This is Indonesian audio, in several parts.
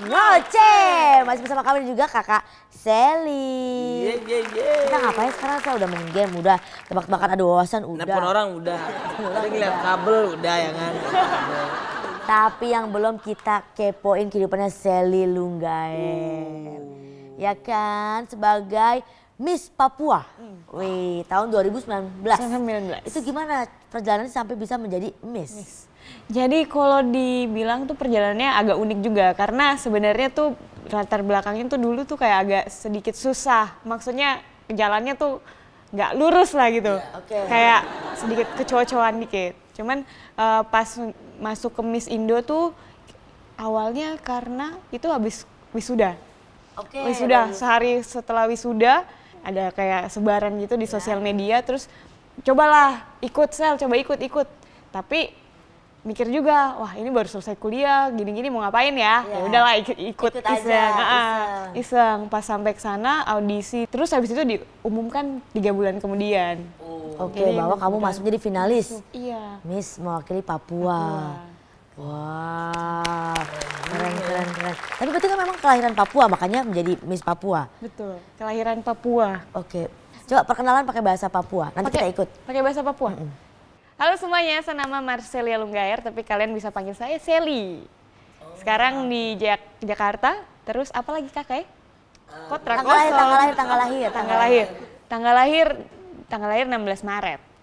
Ngoceh. Masih bersama kami juga kakak Sally. Kita ngapain sekarang? Saya udah main game, udah tebak-tebakan adu wawasan, udah. Nelpon orang udah. Tadi ngeliat kabel udah ya kan. Tapi yang belum kita kepoin kehidupannya Sally Lunggaer. Ya kan, sebagai Miss Papua. Wih, tahun 2019. Itu gimana perjalanannya sampai bisa menjadi Miss? Jadi kalau dibilang tuh perjalanannya agak unik juga karena sebenarnya tuh latar belakangnya tuh dulu tuh kayak agak sedikit susah. Maksudnya jalannya tuh nggak lurus lah gitu. Kayak sedikit kecocokan dikit. Cuman pas masuk ke Miss Indo tuh awalnya karena itu habis wisuda. Wisuda, sehari setelah wisuda ada kayak sebaran gitu di sosial media, terus cobalah coba ikut. Tapi mikir juga, wah ini baru selesai kuliah, gini-gini mau ngapain ya? Ya udahlah ikut iseng. Pas sampai ke sana audisi, terus habis itu diumumkan 3 bulan kemudian. Bahwa kamu masuk jadi finalis. Iya. Miss mewakili Papua. Wah, keren. Tapi berarti kan memang kelahiran Papua, makanya menjadi Miss Papua. Betul, kelahiran Papua. Coba perkenalan pakai bahasa Papua, nanti kita ikut. Pakai bahasa Papua? Halo semuanya, saya nama Marcelia Lunggaer, tapi kalian bisa panggil saya Sally. Sekarang di Jakarta, terus apa lagi kakak? Kontrak kosong. Tanggal lahir 16 Maret.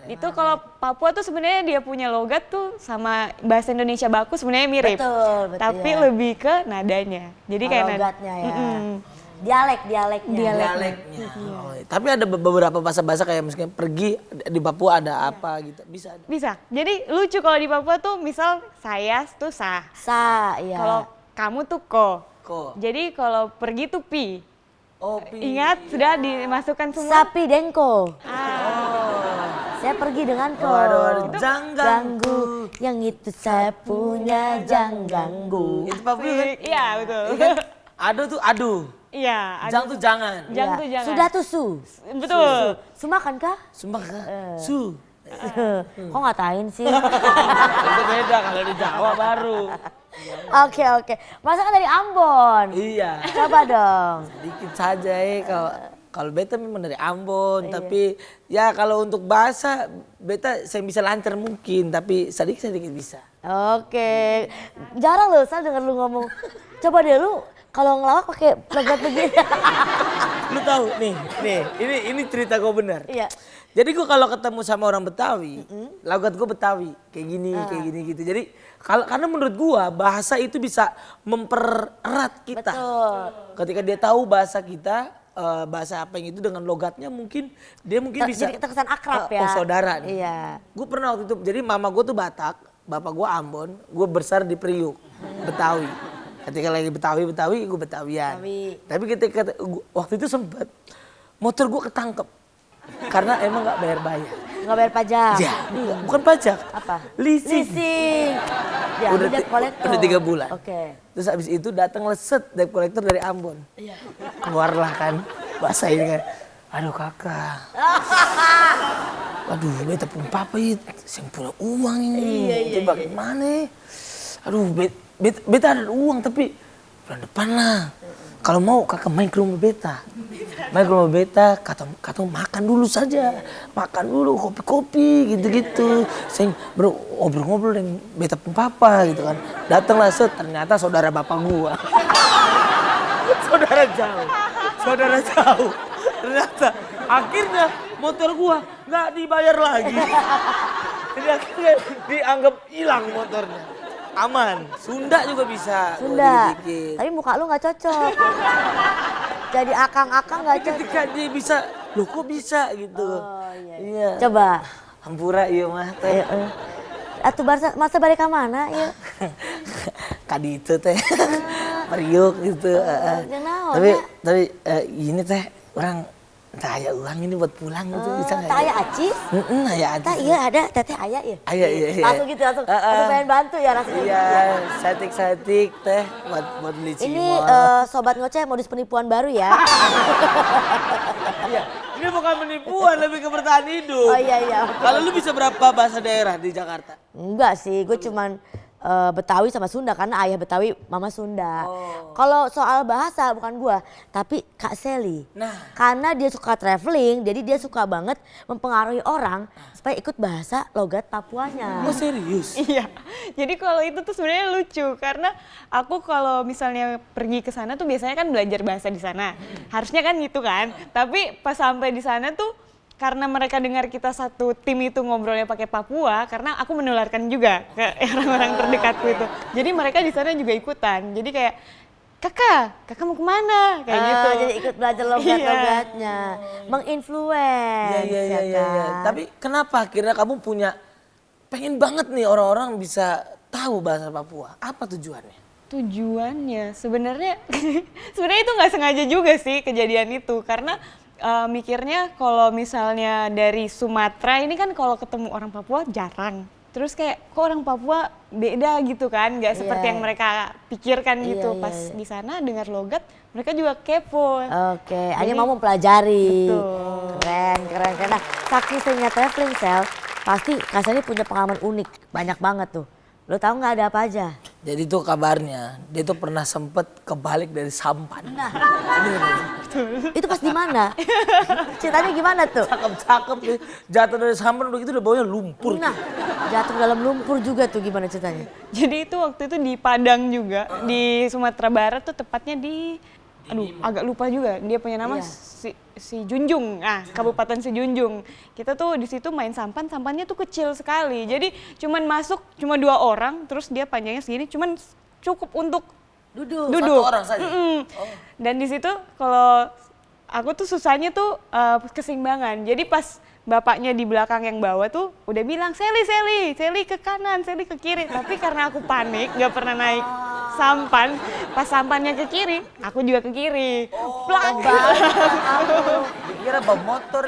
Itu kalau Papua tuh sebenarnya dia punya logat tuh sama bahasa Indonesia baku sebenarnya mirip. Betul, tapi lebih ke nadanya. Jadi kayak logatnya ya. Dialeknya. Tapi ada beberapa bahasa-bahasa kayak misalnya pergi di Papua ada apa gitu. Bisa. Jadi lucu kalau di Papua tuh misal saya tuh sa. Iya. Kalau kamu tuh ko. Jadi kalau pergi tuh pi. Pi. Ingat sudah dimasukkan semua. Sapi dengko. Saya pergi dengan ko. Jangan ganggu. Yang itu saya punya, jangan ganggu. Itu Papua kan? Iya betul. Ado tuh aduh. Iya. Jang tuh jangan. Jang tuh jangan. Sudah tuh su. Betul. Su makan kah? Sumpah kah? Su. Kok ngatain sih? Itu beda kalau di Jawa baru. Oke. Masakan dari Ambon. Iya. Coba dong. Sedikit saja kalau beta memang dari Ambon, tapi ya kalau untuk bahasa beta saya bisa lancar mungkin, tapi sedikit bisa. Oke. Jarang loh saya dengar lu ngomong. Coba deh lu kalau ngelawak pakai logat begini. Lu tahu nih, ini cerita gue benar. Iya. Jadi gue kalau ketemu sama orang Betawi, logat gue Betawi kayak gini gitu. Jadi karena menurut gue bahasa itu bisa mempererat kita. Betul. Ketika dia tahu bahasa kita, bahasa apa yang itu dengan logatnya mungkin dia bisa. Jadi terkesan akrab ya. Saudara nih. Iya. Gue pernah waktu itu, jadi mama gue tuh Batak, bapak gue Ambon, gue besar di Priuk, Betawi. Ketika lagi Betawi, gue Betawian. Tapi ketika waktu itu sempet motor gue ketangkep. Karena emang gak bayar. Nggak bayar pajak? Ya, bukan pajak. Apa? Leasing. Ya, udah kolektor. Udah 3 bulan. Oke. Terus abis itu datang leset debt kolektor dari Ambon. Iya. Keluarlah kan, bahasa ini kan. Aduh kakak. Aduh beta pun papa itu, saya punya uang ini. Itu bagaimana? Aduh beta ada uang tapi bulan depan lah. Kalau mau kakak main ke rumah beta. Kata makan dulu saja. Makan dulu, kopi-kopi gitu-gitu. Saya ngobrol-ngobrol dengan beta pun papa gitu kan. Datanglah ternyata saudara bapak gua. Saudara jauh. Ternyata akhirnya motor gua nggak dibayar lagi. Jadi akhirnya dianggap hilang motornya. Aman, Sunda juga bisa. Sunda, tapi muka lu nggak cocok. Jadi akang-akang nggak cocok. Ketika dia bisa, loh kok bisa gitu. Iya. Coba. Hampura iya mah teh. Atuh masa balik ke mana ya? Kadi itu teh. Periuk gitu. Tapi ini teh orang entah aya uang ini buat pulang gitu bisa nggak? Tak aya acis? Aya acis. Tak iya ada, teteh aya ya? Iya. Langsung gitu, langsung pengen bantu ya rasanya. Iya, satik teh buat beli cimol. Ini Sobat Ngoceh modus penipuan baru ya? Iya, ini bukan penipuan, lebih ke bertahan hidup. Oh iya. Kalau lu bisa berapa bahasa daerah di Jakarta? Enggak sih, gue cuman Betawi sama Sunda karena ayah Betawi, mama Sunda. Kalau soal bahasa bukan gua, tapi Kak Sally. Nah. Karena dia suka traveling, jadi dia suka banget mempengaruhi orang supaya ikut bahasa logat Papuanya. Oh serius? Iya, jadi kalau itu tuh sebenarnya lucu karena aku kalau misalnya pergi ke sana tuh biasanya kan belajar bahasa di sana, harusnya kan gitu kan. Tapi pas sampai di sana tuh karena mereka dengar kita satu tim itu ngobrolnya pakai Papua, karena aku menularkan juga ke orang-orang terdekatku itu. Jadi mereka di sana juga ikutan. Jadi kayak kakak mau kemana? Kayak gitu. Jadi ikut belajar logat-logatnya, menginfluence Iya. ya kan. Tapi kenapa akhirnya kamu pengen banget nih orang-orang bisa tahu bahasa Papua? Apa tujuannya? Tujuannya sebenarnya itu nggak sengaja juga sih kejadian itu karena mikirnya kalau misalnya dari Sumatera ini kan kalau ketemu orang Papua jarang. Terus kayak kok orang Papua beda gitu kan, nggak seperti yang mereka pikirkan gitu. Pas di sana dengar logat, mereka juga kepo. Oke, akhirnya mau mempelajari. Betul. Keren. Nah, saking seringnya traveling, Sel, pasti Kak Sally punya pengalaman unik, banyak banget tuh. Lo tahu nggak ada apa aja? Jadi tuh kabarnya, dia tuh pernah sempet kebalik dari sampan. Nah, itu pas di mana? Ceritanya gimana tuh? Cakep, jatuh dari sampan udah gitu udah baunya lumpur. Nah, jatuh dalam lumpur juga tuh gimana ceritanya? Jadi itu waktu itu di Padang juga, di Sumatera Barat tuh tepatnya di, agak lupa juga, dia punya nama si Junjung, Kabupaten Si Junjung. Kita tuh di situ main sampannya tuh kecil sekali, jadi cuman masuk cuma 2 orang, terus dia panjangnya segini, cuman cukup untuk Duduk. Satu orang saja? Dan di situ kalau aku tuh susahnya tuh keseimbangan, jadi pas bapaknya di belakang yang bawa tuh udah bilang Sally ke kanan, Sally ke kiri. Tapi karena aku panik, nggak pernah naik sampan, pas sampannya ke kiri, aku juga ke kiri. Plak. Dikira bawa motor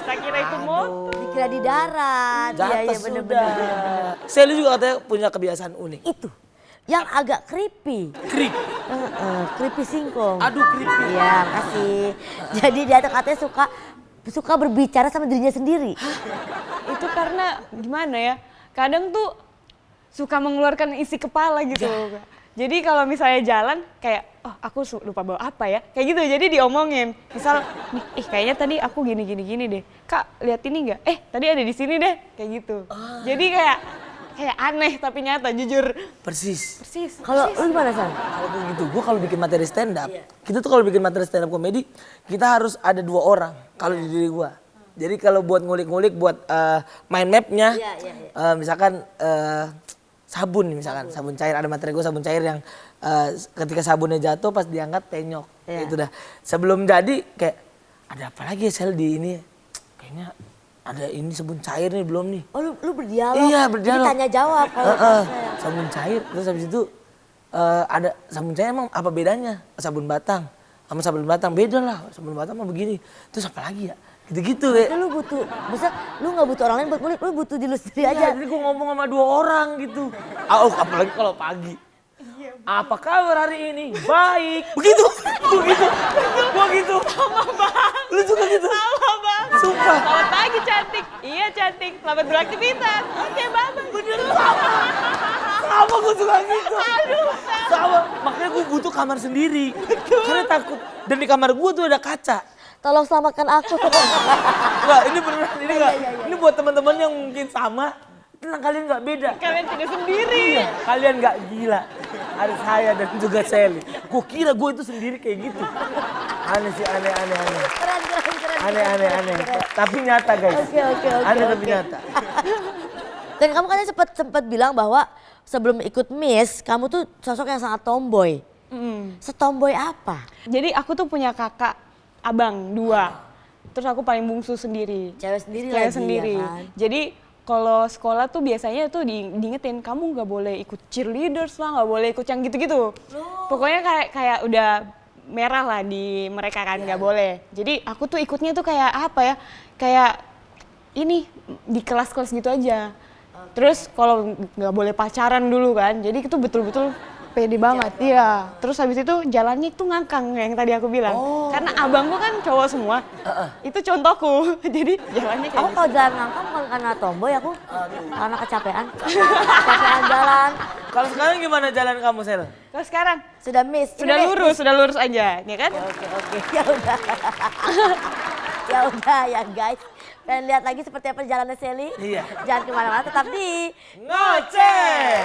Tak kira itu motor. Dikira di darat. Jatuh Iya bener-bener. Sally juga katanya punya kebiasaan unik. Itu yang agak creepy. Creepy singkong. Aduh creepy. Iya, makasih. Jadi dia tuh katanya suka berbicara sama dirinya sendiri. Itu karena gimana ya, kadang tuh suka mengeluarkan isi kepala gitu. Jadi kalau misalnya jalan kayak, oh aku lupa bawa apa ya, kayak gitu. Jadi diomongin, misal, nih, kayaknya tadi aku gini deh. Kak lihat ini nggak? Tadi ada di sini deh, kayak gitu. Jadi kayak aneh tapi nyata, jujur. Persis. Kalau lu gimana, San? Kalau gitu, gue kalau bikin materi stand up, kita tuh kalau bikin materi stand up komedi, kita harus ada 2 orang kalau di diri gue. Jadi kalau buat ngulik-ngulik, buat mind mapnya, misalkan sabun nih misalkan, sabun cair, ada materi gue sabun cair yang ketika sabunnya jatuh pas diangkat penyok, itu dah. Sebelum jadi kayak, ada apa lagi ya Sel di ini? Kayaknya ada ini sabun cair nih belum nih. Oh lu berdialog? Iya berdialog. Jadi tanya jawab kalau sabun cair, terus habis itu ada sabun cair emang apa bedanya? Sabun batang sama sabun batang beda lah, sabun batang mah begini. Terus apa lagi ya? Gitu-gitu Itu lu butuh, maksudnya lu gak butuh orang lain buat ngulik, lu butuh diri lu sendiri aja. Jadi gue ngomong sama 2 orang gitu. Apalagi kalau pagi. Apa kabar hari ini? Baik. Begitu. Gua gitu. Sama banget. Lu juga gitu? Sama banget. Sumpah. Selamat pagi cantik. Iya cantik. Selamat beraktivitas. Oke bye-bye. Bener sama gue suka gitu. Sama. Makanya gue butuh kamar sendiri. Karena takut. Dan di kamar gue tuh ada kaca. Tolong selamatkan aku. Enggak, ini beneran. Ini enggak. Ini buat teman-teman yang mungkin sama. Tenang, kalian nggak beda. Kalian tidak sendiri. Iya, kalian nggak gila. Ada saya dan juga Sally. Gue kira gue itu sendiri kayak gitu. Aneh sih, aneh. Keren. Aneh. Tapi nyata guys. Oke. Aneh tapi nyata. Dan kamu katanya sempat bilang bahwa sebelum ikut Miss, kamu tuh sosok yang sangat tomboy. Setomboy apa? Jadi aku tuh punya kakak abang 2. Terus aku paling bungsu sendiri. Cewek sendiri Cewek lagi sendiri. ya kan? Jadi kalau sekolah tuh biasanya tuh diingetin kamu nggak boleh ikut cheerleaders lah, nggak boleh ikut yang gitu-gitu. Pokoknya kayak udah merah lah di mereka kan, nggak boleh. Jadi aku tuh ikutnya tuh kayak apa ya? Kayak ini di kelas-kelas gitu aja. Terus kalau nggak boleh pacaran dulu kan, jadi itu betul-betul pede banget, iya. Terus habis itu jalannya itu ngangkang yang tadi aku bilang. Karena abangku kan cowok semua, itu contohku. Jadi jalannya kayak Aku gitu. kalau jalan ngangkang bukan karena tomboy aku, karena kecapean. Kecapean jalan. Kalau sekarang gimana jalan kamu, Sel? Terus sekarang Sudah miss. Ini, sudah Miss. lurus aja, ya kan? Oke. Ya udah. Ya udah ya guys. Pengen lihat lagi seperti apa perjalanan Sally? Iya. Jangan kemana-mana, tetap di Ngoceh!